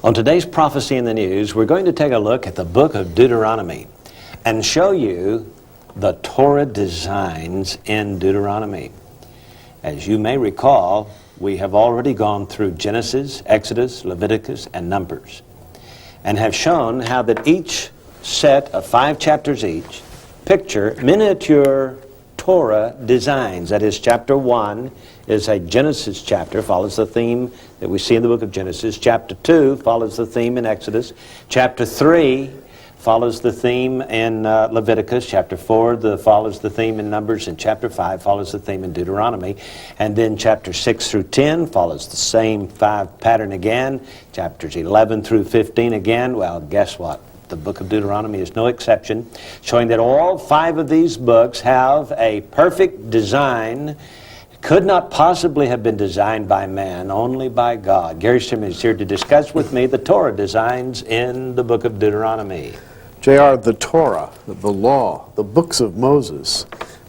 On today's Prophecy in the News, we're going to take a look at the book of Deuteronomy and show you the Torah designs in Deuteronomy. As you may recall, we have already gone through Genesis, Exodus, Leviticus, and Numbers, and have shown how that each set of 5 chapters each picture miniature Torah designs. That is, chapter 1 is a Genesis chapter, follows the theme that we see in the book of Genesis. Chapter 2 follows the theme in Exodus. Chapter 3 follows the theme in Leviticus. Chapter 4 follows the theme in Numbers. And chapter 5 follows the theme in Deuteronomy. And then chapter 6 through 10 follows the same 5 pattern again. Chapters 11 through 15 again. Well, guess what? The book of Deuteronomy is no exception, showing that all 5 of these books have a perfect design. Could not possibly have been designed by man, only by God. Gary Stearman is here to discuss with me the Torah designs in the book of Deuteronomy. J.R., the Torah, the law, the books of Moses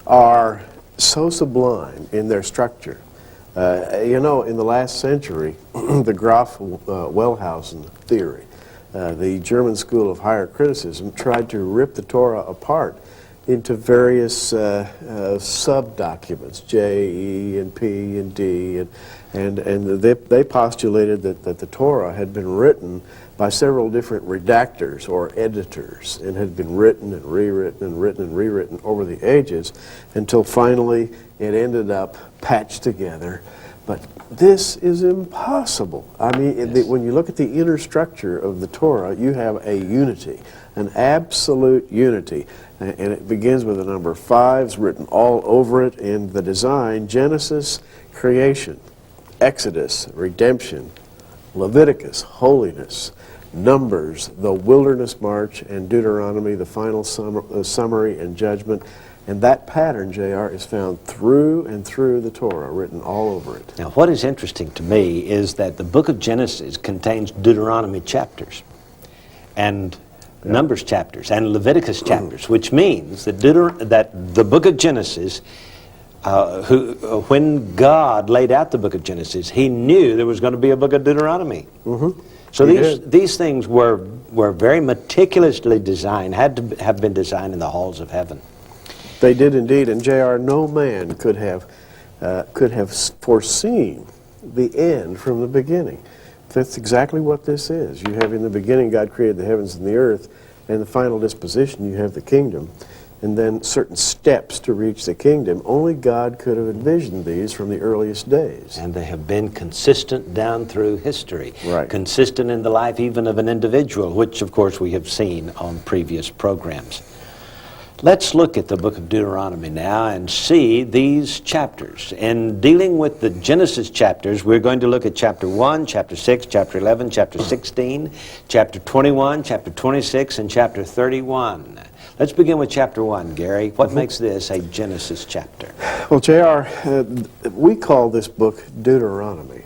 are so sublime in their structure. In the last century, the Graf Wellhausen theory, the German school of higher criticism, tried to rip the Torah apart into various sub-documents, J, E, and P, and D, and they postulated that the Torah had been written by several different redactors or editors, and had been written and rewritten and written and rewritten over the ages, until finally it ended up patched together. But this is impossible. I mean, yes. When you look at the inner structure of the Torah, you have a unity, an absolute unity. And it begins with the number 5 written all over it in the design: Genesis, creation; Exodus, redemption; Leviticus, holiness; Numbers, the wilderness march; and Deuteronomy, the final summary and judgment. And that pattern, J.R., is found through and through the Torah, written all over it. Now, what is interesting to me is that the book of Genesis contains Deuteronomy chapters and Numbers chapters and Leviticus chapters, which means that the book of Genesis, when God laid out the book of Genesis, He knew there was going to be a book of Deuteronomy. Mm-hmm. So these things were very meticulously designed, had to have been designed in the halls of heaven. They did indeed, and J.R., no man could have foreseen the end from the beginning. That's exactly what this is. You have, in the beginning, God created the heavens and the earth, and the final disposition, you have the kingdom, and then certain steps to reach the kingdom. Only God could have envisioned these from the earliest days. And they have been consistent down through history. Right. Consistent in the life even of an individual, which, of course, we have seen on previous programs. Let's look at the book of Deuteronomy now and see these chapters. In dealing with the Genesis chapters, we're going to look at chapter 1, chapter 6, chapter 11, chapter 16, chapter 21, chapter 26, and chapter 31. Let's begin with chapter 1, Gary. What makes this a Genesis chapter? Well, J.R., we call this book Deuteronomy,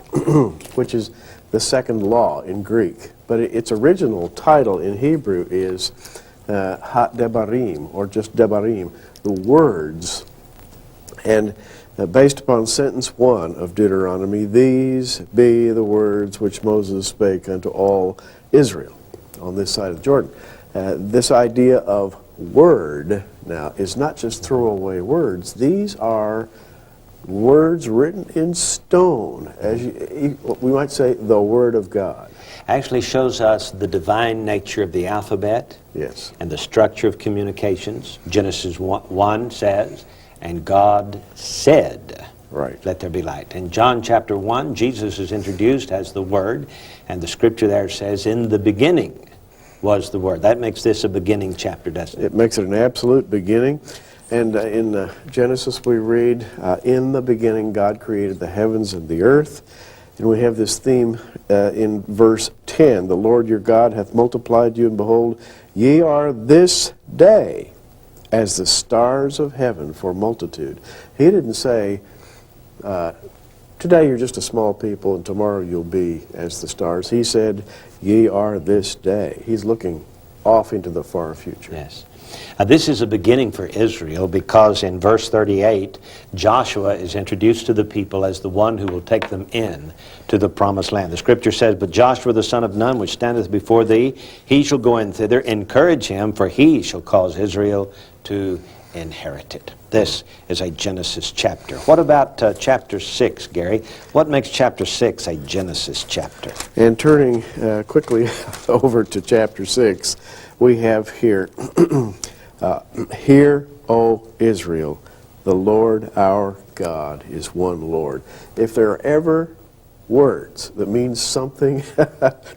which is the second law in Greek. But its original title in Hebrew is Ha-Debarim, or just Debarim, the words. And based upon sentence 1 of Deuteronomy, these be the words which Moses spake unto all Israel on this side of the Jordan. This idea of word now is not just throwaway words. These are words written in stone, as we might say, the Word of God. Actually shows us the divine nature of the alphabet. Yes. And the structure of communications. Genesis 1 says, and God said, right, let there be light. In John chapter 1, Jesus is introduced as the Word, and the scripture there says, in the beginning was the Word. That makes this a beginning chapter, doesn't it? It makes it an absolute beginning. And in Genesis we read, in the beginning God created the heavens and the earth. And we have this theme in verse 10. The Lord your God hath multiplied you, and behold, ye are this day as the stars of heaven for multitude. He didn't say, today you're just a small people, and tomorrow you'll be as the stars. He said, ye are this day. He's looking off into the far future. Yes. This is a beginning for Israel because in verse 38, Joshua is introduced to the people as the one who will take them in to the promised land. The scripture says, "But Joshua the son of Nun, which standeth before thee, he shall go in thither. Encourage him, for he shall cause Israel to inherit it." This is a Genesis chapter. What about chapter 6, Gary? What makes chapter 6 a Genesis chapter? And turning quickly over to chapter 6, we have here, "Hear, O Israel, the Lord our God is one Lord." If there are ever words that mean something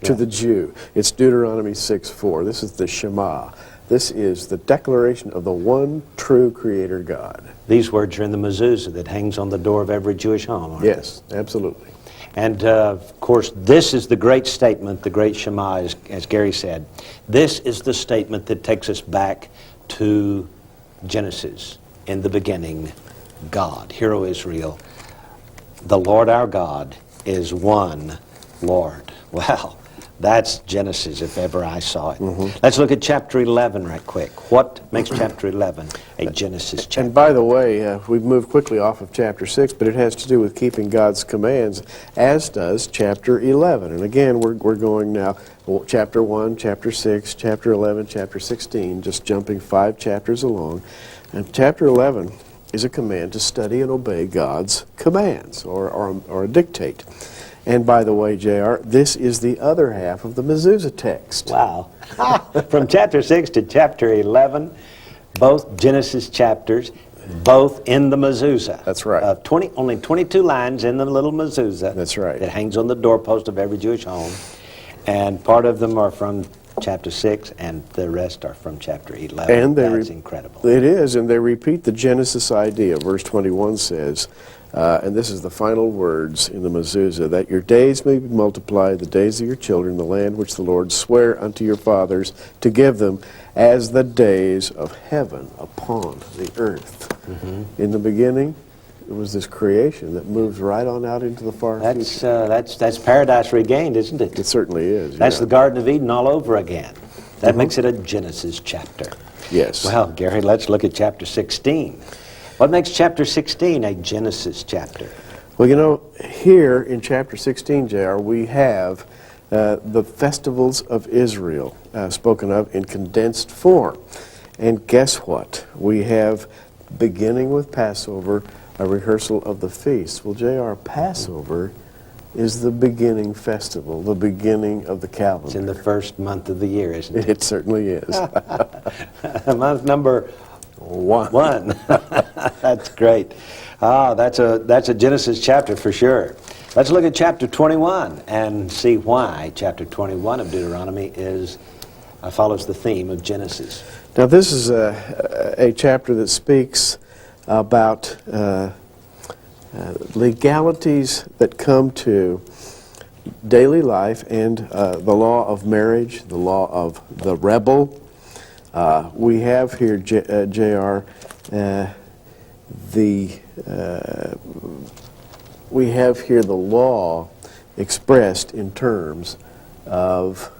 to the Jew, it's Deuteronomy 6:4. This is the Shema. This is the declaration of the one true Creator God. These words are in the mezuzah that hangs on the door of every Jewish home, aren't Yes, absolutely. they? And, of course, this is the great statement, the great Shema, as Gary said. This is the statement that takes us back to Genesis. In the beginning, God. Hear, O Israel, the Lord our God is one Lord. Wow. That's Genesis, if ever I saw it. Let's look at chapter 11 right quick. What makes chapter 11 a Genesis chapter? And by the way, we've moved quickly off of chapter 6, but it has to do with keeping God's commands, as does chapter 11. And again, we're going now, chapter 1, chapter 6, chapter 11, chapter 16, just jumping 5 chapters along. And chapter 11 is a command to study and obey God's commands, or a dictate. And by the way, J.R., this is the other half of the mezuzah text. Wow. From chapter 6 to chapter 11, both Genesis chapters, both in the mezuzah. That's right. Only 22 lines in the little mezuzah. That's right. That hangs on the doorpost of every Jewish home. And part of them are from chapter 6, and the rest are from chapter 11. And that's incredible. It is, and they repeat the Genesis idea. Verse 21 says, and this is the final words in the mezuzah, "that your days may be multiplied, the days of your children, the land which the Lord sware unto your fathers to give them, as the days of heaven upon the earth." In the beginning, it was this creation that moves right on out into the far future. That's paradise regained, isn't it? It certainly is. That's yeah. the Garden of Eden all over again. That makes it a Genesis chapter. Yes. Well, Gary, let's look at chapter 16. What makes chapter 16 a Genesis chapter? Well, you know, here in chapter 16, J.R., we have the festivals of Israel spoken of in condensed form. And guess what? We have, beginning with Passover, a rehearsal of the feast. Well, J.R., Passover is the beginning festival, the beginning of the calendar. It's in the first month of the year, isn't it? It certainly is. Month number one. That's great. That's a Genesis chapter for sure. Let's look at chapter 21 and see why chapter 21 of Deuteronomy follows the theme of Genesis. Now, this is a chapter that speaks about legalities that come to daily life and the law of marriage, the law of the rebel. We have here, J.R., we have here the law expressed in terms of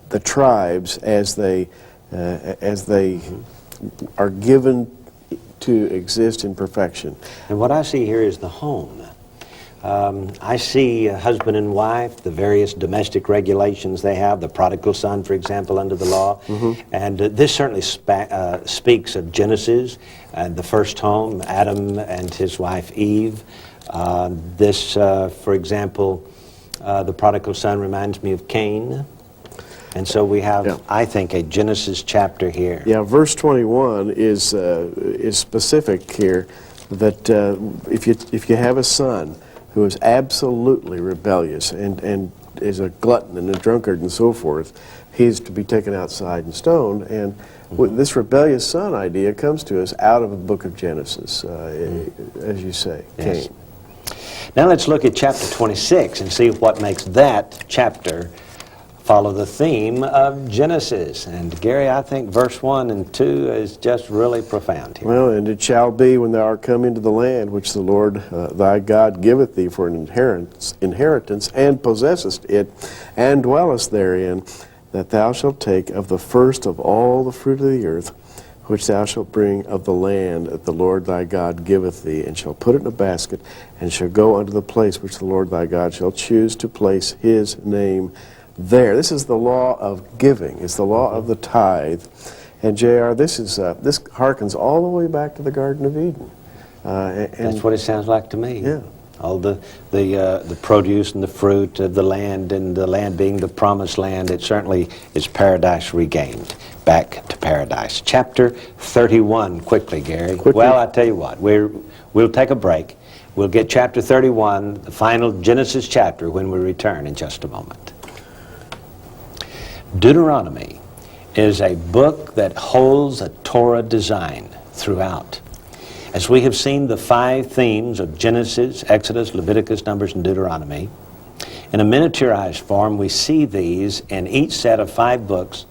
the tribes as they are given to exist in perfection. And what I see here is the home. I see husband and wife, the various domestic regulations they have, the prodigal son, for example, under the law. And this certainly speaks of Genesis and the first home, Adam and his wife Eve. For example, the prodigal son reminds me of Cain. And so we have, I think, a Genesis chapter here. Yeah, verse 21 is specific here that if you have a son who is absolutely rebellious and is a glutton and a drunkard and so forth, he's to be taken outside and stoned. And this rebellious son idea comes to us out of the book of Genesis, as you say, Yes. Cain. Now let's look at chapter 26 and see what makes that chapter follow the theme of Genesis. And Gary, I think verse 1 and 2 is just really profound here. Well, and it shall be when thou art come into the land which the Lord thy God giveth thee for an inheritance, and possessest it, and dwellest therein, that thou shalt take of the first of all the fruit of the earth, which thou shalt bring of the land that the Lord thy God giveth thee, and shalt put it in a basket, and shall go unto the place which the Lord thy God shall choose to place his name there. This is the law of giving. It's the law of the tithe. And J.R., this harkens all the way back to the Garden of Eden. That's what it sounds like to me. Yeah. All the produce and the fruit of the land, and the land being the promised land, it certainly is paradise regained. Back to paradise. Chapter 31, quickly, Gary. Quickly. Well, I tell you what, we'll take a break. We'll get chapter 31, the final Genesis chapter, when we return in just a moment. Deuteronomy is a book that holds a Torah design throughout. As we have seen the 5 themes of Genesis, Exodus, Leviticus, Numbers, and Deuteronomy, in a miniaturized form, we see these in each set of 5 books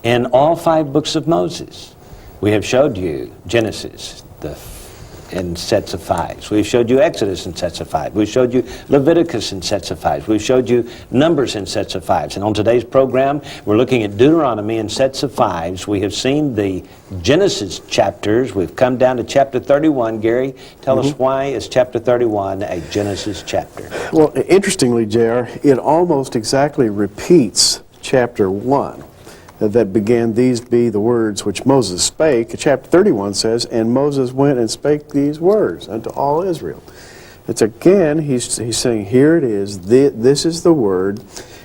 in all 5 books of Moses. We have showed you Genesis in sets of 5s. We've showed you Exodus in sets of 5. We've showed you Leviticus in sets of 5s. We've showed you Numbers in sets of 5s. And on today's program, we're looking at Deuteronomy in sets of 5s. We have seen the Genesis chapters. We've come down to chapter 31. Gary, tell us, why is chapter 31 a Genesis chapter? Well, interestingly, J.R., it almost exactly repeats chapter 1. That began, these be the words which Moses spake. Chapter 31 says, and Moses went and spake these words unto all Israel. It's again, he's saying, here it is, this is the word.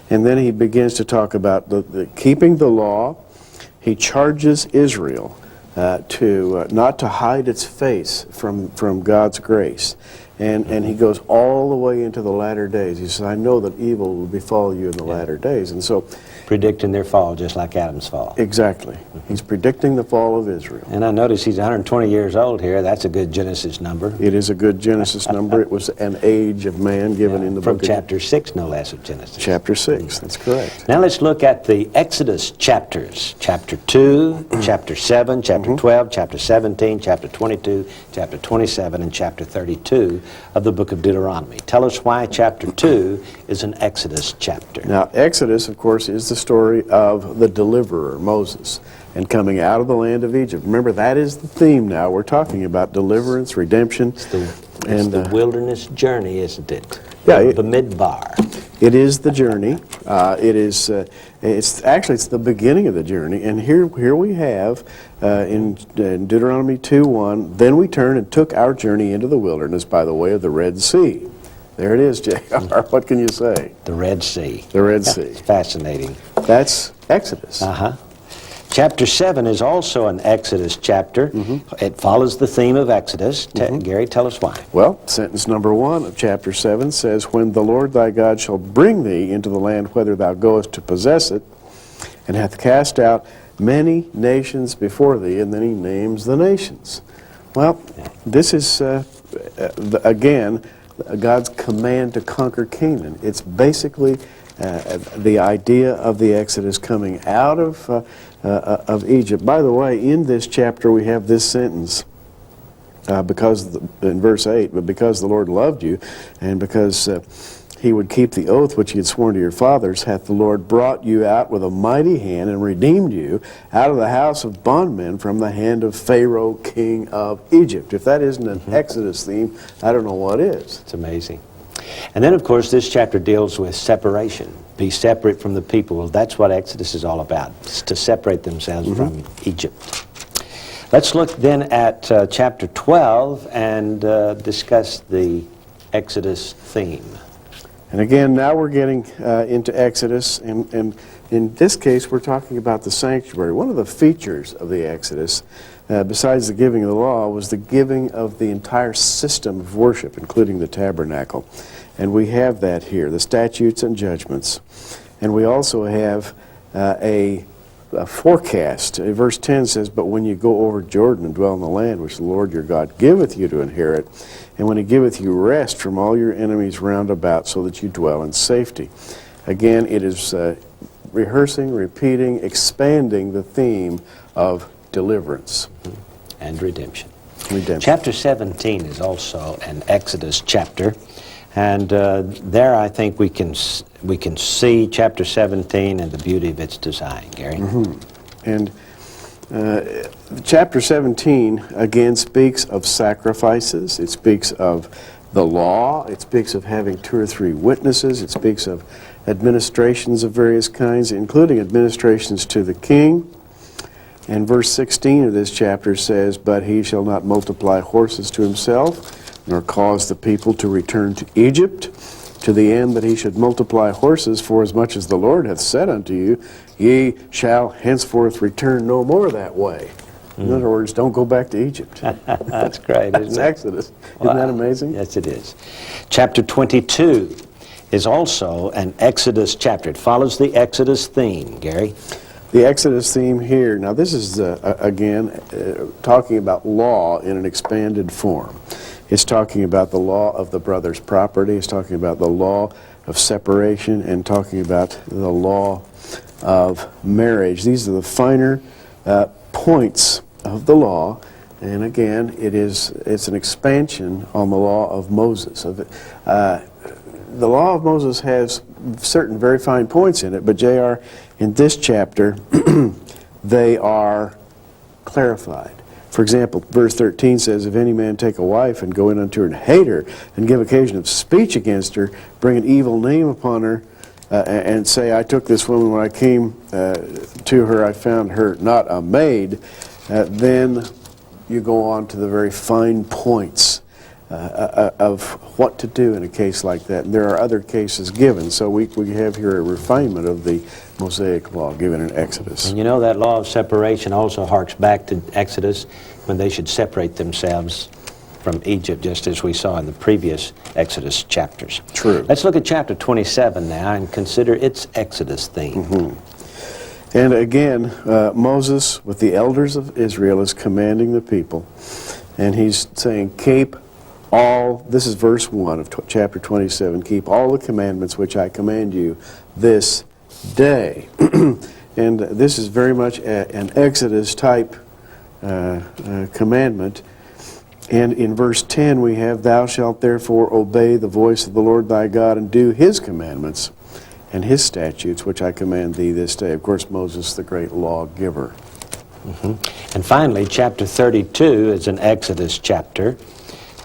And then he begins to talk about the keeping the law. He charges Israel to not to hide its face from God's grace. And he goes all the way into the latter days. He says, I know that evil will befall you in the latter days. And so, predicting their fall, just like Adam's fall. Exactly. He's predicting the fall of Israel. And I notice he's 120 years old here. That's a good Genesis number. It is a good Genesis number. It was an age of man given in the from book chapter 6, no less, of Genesis. Chapter 6, that's correct. Now let's look at the Exodus chapters. Chapter 2, chapter 7, chapter 12, chapter 17, chapter 22, chapter 27, and chapter 32 of the book of Deuteronomy. Tell us why chapter 2 is an Exodus chapter. Now, Exodus, of course, is the story of the deliverer, Moses, and coming out of the land of Egypt. Remember, that is the theme now. We're talking about deliverance, redemption. It's the wilderness journey, isn't it? Yeah. The midbar. It is the journey. It's the beginning of the journey. And here we have in Deuteronomy 2:1, then we turned and took our journey into the wilderness by the way of the Red Sea. There it is, J.R. What can you say? The Red Sea. The Red Sea. It's fascinating. That's Exodus. Chapter 7 is also an Exodus chapter. It follows the theme of Exodus. Gary, tell us why. Well, sentence number 1 of chapter 7 says, when the Lord thy God shall bring thee into the land whither thou goest to possess it, and hath cast out many nations before thee, and then he names the nations. Well, this is, again, God's command to conquer Canaan. It's basically the idea of the Exodus coming out of Egypt. By the way, in this chapter we have this sentence, in verse 8, but because the Lord loved you, and because he would keep the oath which he had sworn to your fathers, hath the Lord brought you out with a mighty hand, and redeemed you out of the house of bondmen from the hand of Pharaoh, king of Egypt. If that isn't an Exodus theme, I don't know what is. It's amazing. And then, of course, this chapter deals with separation. Be separate from the people. Well, that's what Exodus is all about, it's to separate themselves from Egypt. Let's look then at chapter 12 and discuss the Exodus theme. And again, now we're getting into Exodus, and in this case, we're talking about the sanctuary. One of the features of the Exodus, besides the giving of the law, was the giving of the entire system of worship, including the tabernacle. And we have that here, the statutes and judgments. And we also have a forecast. Verse 10 says, but when you go over Jordan and dwell in the land which the Lord your God giveth you to inherit, and when he giveth you rest from all your enemies round about, so that you dwell in safety. Again, it is rehearsing, repeating, expanding the theme of deliverance. And redemption. Redemption. Chapter 17 is also an Exodus chapter. And there I think we can see chapter 17 and the beauty of its design, Gary. And chapter 17 again speaks of sacrifices. It speaks of the law. It speaks of having 2 or 3 witnesses. It speaks of administrations of various kinds, including administrations to the king. And verse 16 of this chapter says, "But he shall not multiply horses to himself, nor cause the people to return to Egypt, to the end that he should multiply horses, for as much as the Lord hath said unto you, ye shall henceforth return no more that way." In other words, don't go back to Egypt. That's great, isn't It's it? Exodus. Wow. Isn't that amazing? Yes, it is. Chapter 22 is also an Exodus chapter. It follows the Exodus theme, Gary. The Exodus theme here, now this is, again, talking about law in an expanded form. It's talking about the law of the brother's property. It's talking about the law of separation and talking about the law of marriage. These are the finer points of the law, and again, it's an expansion on the law of Moses. The law of Moses has certain very fine points in it, but J.R., in this chapter, they are clarified. For example, verse 13 says, "If any man take a wife and go in unto her and hate her, and give occasion of speech against her, bring an evil name upon her, and say, I took this woman when I came to her, I found her not a maid," then you go on to the very fine points of what to do in a case like that. And there are other cases given, so we have here a refinement of the Mosaic law given in Exodus. And you know that law of separation also harks back to Exodus, when they should separate themselves from Egypt, just as we saw in the previous Exodus chapters. True. Let's look at chapter 27 now and consider its Exodus theme. And again, Moses, with the elders of Israel, is commanding the people, and he's saying, keep all, this is verse 1 of chapter 27, keep all the commandments which I command you this day. And this is very much an Exodus type commandment. And in verse 10 we have, "Thou shalt therefore obey the voice of the Lord thy God, and do his commandments and his statutes, which I command thee this day." Of course, Moses, the great lawgiver. And finally, chapter 32 is an Exodus chapter.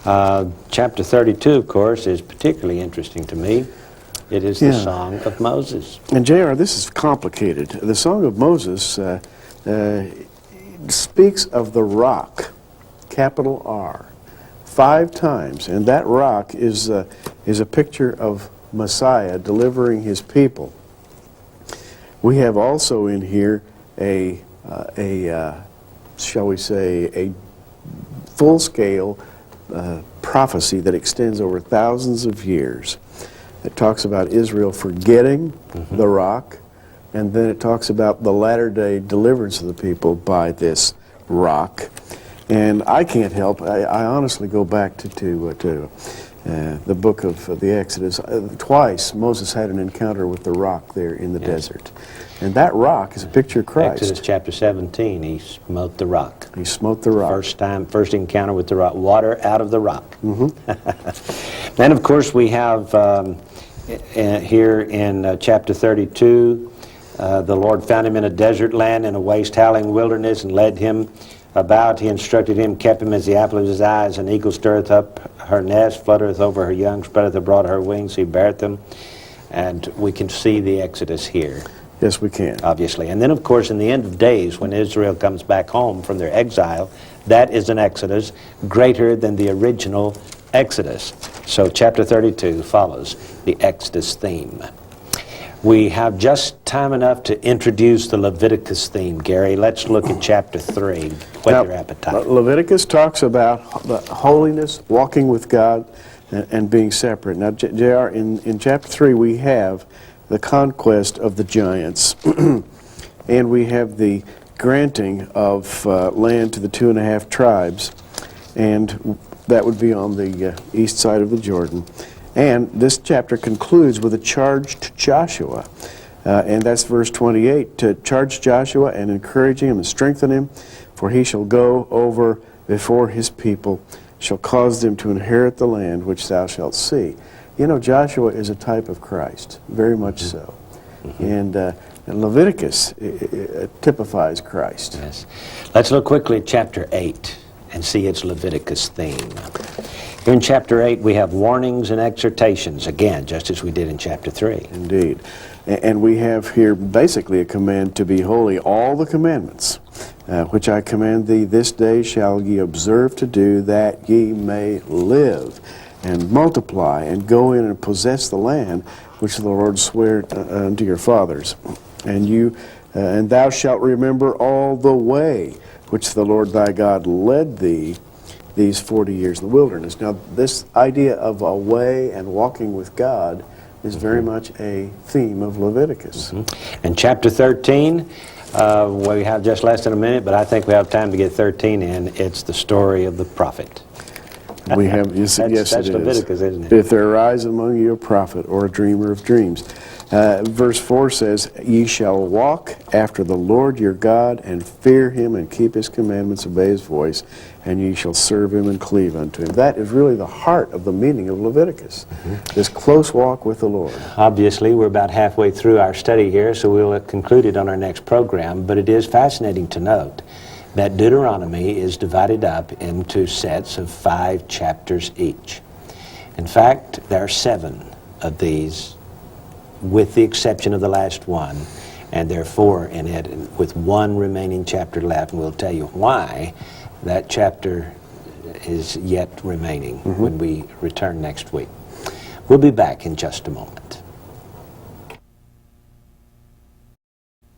Chapter 32, of course, is particularly interesting to me. It is the Song of Moses. And J.R., this is complicated. The Song of Moses speaks of the rock, capital R, 5 times, and that rock is a picture of Messiah delivering his people. We have also in here shall we say, a full-scale prophecy that extends over thousands of years. It talks about Israel forgetting the rock, and then it talks about the latter-day deliverance of the people by this rock. And I can't help, I honestly go back to the book of the Exodus. Twice Moses had an encounter with the rock there in the desert. And that rock is a picture of Christ. Exodus chapter 17, he smote the rock. He smote the rock. First encounter with the rock, water out of the rock. Then, of course, we have here in chapter 32, the Lord found him in a desert land, in a waste, howling wilderness, and led him about. He instructed him, kept him as the apple of his eyes. An eagle stirreth up her nest, fluttereth over her young, spreadeth abroad her wings, he beareth them. And we can see the Exodus here. Yes, we can. Obviously. And then, of course, in the end of days, when Israel comes back home from their exile, that is an Exodus greater than the original Exodus. So chapter 32 follows the Exodus theme. We have just time enough to introduce the Leviticus theme, Gary. Let's look at chapter 3. Whet your appetite. Leviticus talks about the holiness, walking with God, and being separate. Now, J.R., in chapter 3 we have the conquest of the giants, and we have the granting of land to the 2.5 tribes, and that would be on the east side of the Jordan. And this chapter concludes with a charge to Joshua, and that's verse 28, to charge Joshua and encourage him and strengthen him, for he shall go over before his people, shall cause them to inherit the land which thou shalt see. You know, Joshua is a type of Christ, very much so. And Leviticus typifies Christ. Yes. Let's look quickly at chapter 8 and see its Leviticus theme. Here in chapter 8 we have warnings and exhortations, again, just as we did in chapter 3. Indeed. And we have here basically a command to be holy. All the commandments which I command thee this day shall ye observe to do, that ye may live and multiply and go in and possess the land which the Lord sware unto your fathers. And thou shalt remember all the way which the Lord thy God led thee these 40 years in the wilderness. Now, this idea of a way and walking with God is very much a theme of Leviticus. And chapter 13, we have just less than a minute, but I think we have time to get 13 in. It's the story of the prophet. We have, yes, That's it is. Leviticus, isn't it? If there arise among you a prophet or a dreamer of dreams. Verse 4 says, ye shall walk after the Lord your God, and fear him, and keep his commandments, obey his voice, and ye shall serve him and cleave unto him. That is really the heart of the meaning of Leviticus, this close walk with the Lord. Obviously, we're about halfway through our study here, so we'll conclude it on our next program, but it is fascinating to note that Deuteronomy is divided up into sets of 5 chapters each. In fact, there are 7 of these, with the exception of the last one, and there are 4 in it, with 1 remaining chapter left, and we'll tell you why that chapter is yet remaining when we return next week. We'll be back in just a moment.